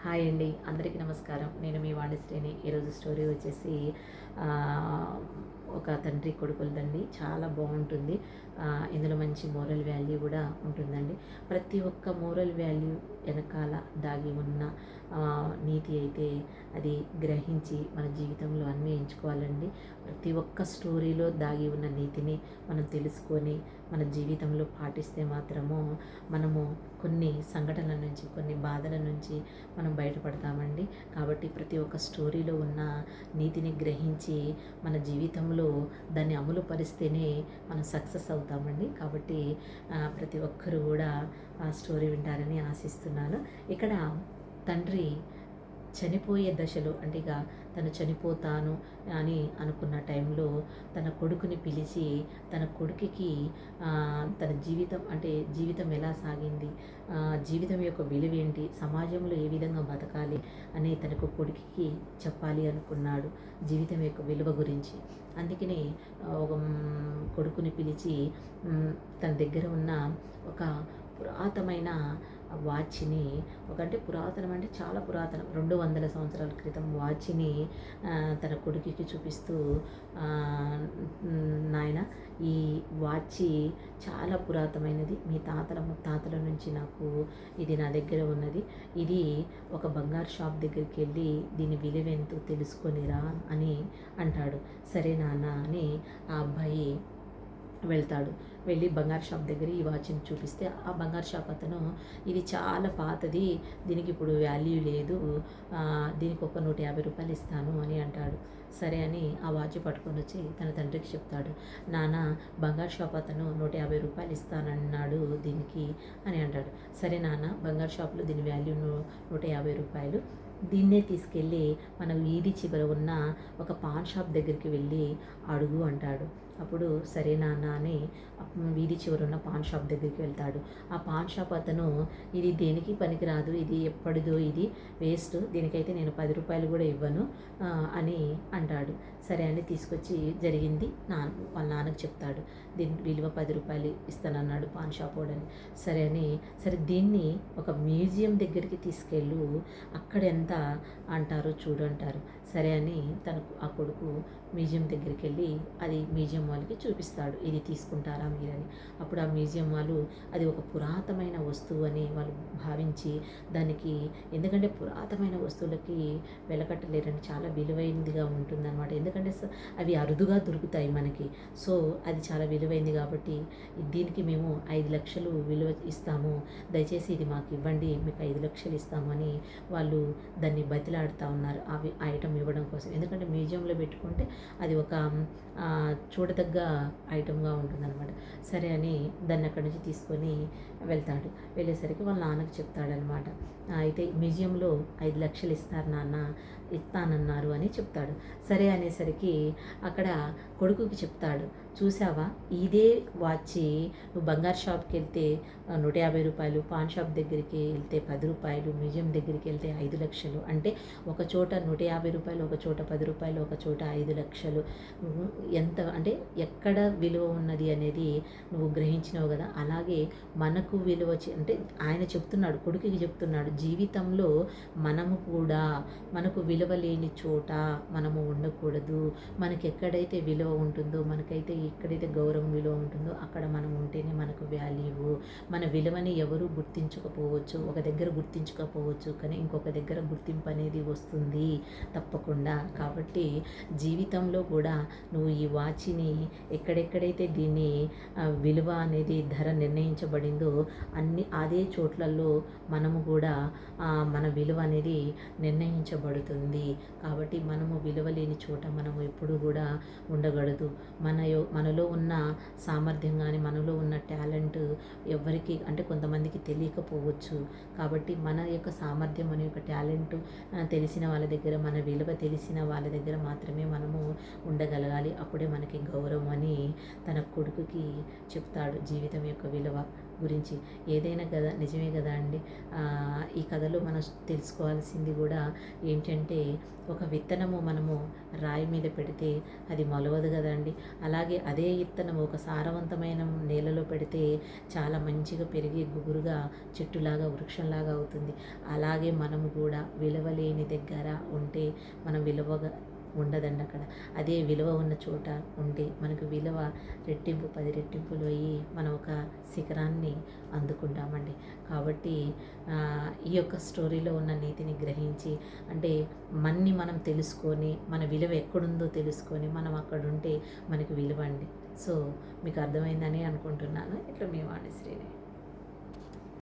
Hi అండి, అందరికీ నమస్కారం. నేను మీ వాణిశ్రీని. ఈరోజు స్టోరీ వచ్చేసి ఒక తండ్రి కొడుకులదండి. చాలా బాగుంటుంది. ఇందులో మంచి మోరల్ వాల్యూ కూడా ఉంటుందండి. ప్రతి ఒక్క మోరల్ వాల్యూ వెనకాల దాగి ఉన్న నీతి అయితే అది గ్రహించి మన జీవితంలో అన్వయించుకోవాలండి. ప్రతి ఒక్క స్టోరీలో దాగి ఉన్న నీతిని మనం తెలుసుకొని మన జీవితంలో పాటిస్తే మాత్రము మనము కొన్ని సంఘటనల నుంచి, కొన్ని బాధల నుంచి మనం బయటపడతామండి. కాబట్టి ప్రతి ఒక్క స్టోరీలో ఉన్న నీతిని గ్రహించి మన జీవితంలో దాన్ని అమలు పరిస్తేనే మనం సక్సెస్ అవుతామండి. కాబట్టి ప్రతి ఒక్కరు కూడా ఆ స్టోరీ వింటారని ఆశిస్తున్నాను. ఇక్కడ తండ్రి చనిపోయే దశలో, అంటే ఇక తను చనిపోతాను అని అనుకున్న టైంలో తన కొడుకుని పిలిచి తన కొడుకుకి తన జీవితం, అంటే జీవితం ఎలా సాగింది, జీవితం యొక్క విలువ ఏంటి, సమాజంలో ఏ విధంగా బతకాలి అని తనకు కొడుకుకి చెప్పాలి అనుకున్నాడు, జీవితం యొక్క విలువ గురించి. అందుకని ఒక కొడుకుని పిలిచి తన దగ్గర ఉన్న ఒక పురాతనమైన వాచ్ని, అంటే పురాతనం అంటే చాలా పురాతనం, 200 సంవత్సరాల క్రితం వాచ్ని తన కొడుకుకి చూపిస్తూ, నాయన ఈ వాచ్ చాలా పురాతనమైనది, మీ తాతల ముత్తాతల నుంచి నాకు ఇది నా దగ్గర ఉన్నది, ఇది ఒక బంగారు షాప్ దగ్గరికి వెళ్ళి దీని విలువ ఎంతో తెలుసుకొనిరా అని అంటాడు. సరే నాన్న అని ఆ అబ్బాయి వెళ్తాడు. వెళ్ళి బంగారు షాప్ దగ్గర ఈ వాచ్ని చూపిస్తే ఆ బంగారు షాప్ అతను, ఇది చాలా పాతది, దీనికి ఇప్పుడు వాల్యూ లేదు, దీనికి ఒక 150 రూపాయలు ఇస్తాను అని అంటాడు. సరే అని ఆ వాచ్ పట్టుకొని వచ్చి తన తండ్రికి చెప్తాడు. నాన్న, బంగారు షాప్ అతను 150 రూపాయలు ఇస్తానన్నాడు దీనికి అని అంటాడు. సరే నాన్న, బంగారు షాప్లో దీని వాల్యూ 150 రూపాయలు, దీన్నే తీసుకెళ్ళి మన వీధి చివర ఉన్న ఒక పాన్ షాప్ దగ్గరికి వెళ్ళి అడుగు అంటాడు. అప్పుడు సరే నాన్న అని వీధి చివర ఉన్న పాన్ షాప్ దగ్గరికి వెళ్తాడు. ఆ పాన్ షాప్ అతను, ఇది దేనికి పనికిరాదు, ఇది ఎప్పటిదో, ఇది వేస్ట్, దీనికైతే నేను 10 రూపాయలు కూడా ఇవ్వను అని అంటాడు. సరే అని తీసుకొచ్చి జరిగింది వాళ్ళ నాన్నకు చెప్తాడు. దీని విలువ 10 రూపాయలు ఇస్తానన్నాడు పాన్ షాప్ వాడని. సరే అని, సరే దీన్ని ఒక మ్యూజియం దగ్గరికి తీసుకెళ్ళు, అక్కడ ఎంత అంటారో చూడు అంటారు. సరే అని తనకు ఆ కొడుకు మ్యూజియం దగ్గరికి వెళ్ళి అది మ్యూజియం వాళ్ళకి చూపిస్తాడు. ఇది తీసుకుంటారా మీరని. అప్పుడు ఆ మ్యూజియం వాళ్ళు అది ఒక పురాతనమైన వస్తువు అని వాళ్ళు భావించి దానికి, ఎందుకంటే పురాతనమైన వస్తువులకి వెలకట్టలేరని, చాలా విలువైనదిగా ఉంటుందన్నమాట. ఎందుకంటే అవి అరుదుగా దొరుకుతాయి మనకి. సో అది చాలా విలువైంది కాబట్టి దీనికి మేము 5 లక్షలు విలువ ఇస్తాము, దయచేసి ఇది మాకు ఇవ్వండి, మీకు 5 లక్షలు ఇస్తాము అని వాళ్ళు దాన్ని బతిలాడుతూ ఉన్నారు అవి ఐటమ్ ఇవ్వడం కోసం. ఎందుకంటే మ్యూజియంలో పెట్టుకుంటే అది ఒక చూడదగ్గ ఐటమ్గా ఉంటుందన్నమాట. సరే అని దాన్ని అక్కడి నుంచి తీసుకొని వెళ్తాడు. వెళ్ళేసరికి వాళ్ళ నాన్నకు చెప్తాడనమాట. అయితే మ్యూజియంలో 5 లక్షలు ఇస్తారు నాన్న, ఇస్తానన్నారు అని చెప్తాడు. సరే అనేసరికి అక్కడ కొడుకుకి చెప్తాడు, చూసావా, ఇదే వాచి నువ్వు బంగారు షాప్కి వెళ్తే 150 రూపాయలు, పాన్ షాప్ దగ్గరికి వెళ్తే 10 రూపాయలు, మ్యూజియం దగ్గరికి వెళ్తే 5 లక్షలు, అంటే ఒక చోట 150 రూపాయలు, ఒక చోట 10 రూపాయలు, ఒక చోట 5 లక్షలు, ఎంత అంటే ఎక్కడ విలువ ఉన్నది అనేది నువ్వు గ్రహించినావు కదా. అలాగే మనకు విలువ అంటే ఆయన చెప్తున్నాడు, కొడుకుకి చెప్తున్నాడు, జీవితంలో మనము కూడా మనకు విలువ లేని చోట మనము ఉండకూడదు. మనకి ఎక్కడైతే విలువ ఉంటుందో, మనకైతే ఎక్కడైతే గౌరవం విలువ ఉంటుందో అక్కడ మనం ఉంటేనే మనకు వాల్యూ. మన విలువని ఎవరు గుర్తించకపోవచ్చు, ఒక దగ్గర గుర్తించకపోవచ్చు, కానీ ఇంకొక దగ్గర గుర్తింపు అనేది వస్తుంది తప్పకుండా. కాబట్టి జీవితంలో కూడా నువ్వు ఈ వాచ్ని ఎక్కడెక్కడైతే దీన్ని విలువ అనేది ధర నిర్ణయించబడిందో అదే చోట్లలో మనము కూడా మన విలువ అనేది నిర్ణయించబడుతుంది. కాబట్టి మనము విలువ లేని చోట మనము ఎప్పుడు కూడా ఉండకూడదు. మనలో ఉన్న సామర్థ్యం కానీ, మనలో ఉన్న టాలెంట్ ఎవరికి, అంటే కొంతమందికి తెలియకపోవచ్చు. కాబట్టి మన యొక్క సామర్థ్యం, మన యొక్క టాలెంట్ తెలిసిన వాళ్ళ దగ్గర, మన విలువ తెలిసిన వాళ్ళ దగ్గర మాత్రమే మనము ఉండగలగాలి. అప్పుడే మనకి గౌరవం అని తన కొడుకుకి చెప్తాడు, జీవితం యొక్క విలువ. గురించి ఏదైనా కదా నిజమే కదా అండి. ఈ కథలో మనం తెలుసుకోవాల్సింది కూడా ఏంటంటే, ఒక విత్తనము మనము రాయి మీద పెడితే అది మొలవదు కదండి. అలాగే అదే విత్తనం ఒక సారవంతమైన నేలలో పెడితే చాలా మంచిగా పెరిగి గుబురుగా చెట్టులాగా వృక్షంలాగా అవుతుంది. అలాగే మనము కూడా విలువలేని దగ్గర ఉంటే మనం విలువగా ఉండదండి అక్కడ. అదే విలువ ఉన్న చోట ఉంటే మనకు విలువ రెట్టింపు 10 రెట్టింపులు అయ్యి మనం ఒక శిఖరాన్ని అందుకుంటామండి. కాబట్టి ఈ యొక్క స్టోరీలో ఉన్న నీతిని గ్రహించి, అంటే మనం తెలుసుకొని మన విలువ ఎక్కడుందో తెలుసుకొని మనం అక్కడ ఉంటే మనకు విలువ అండి. సో మీకు అర్థమైందని అనుకుంటున్నాను. ఇట్లా మీ వాణిశ్రీని.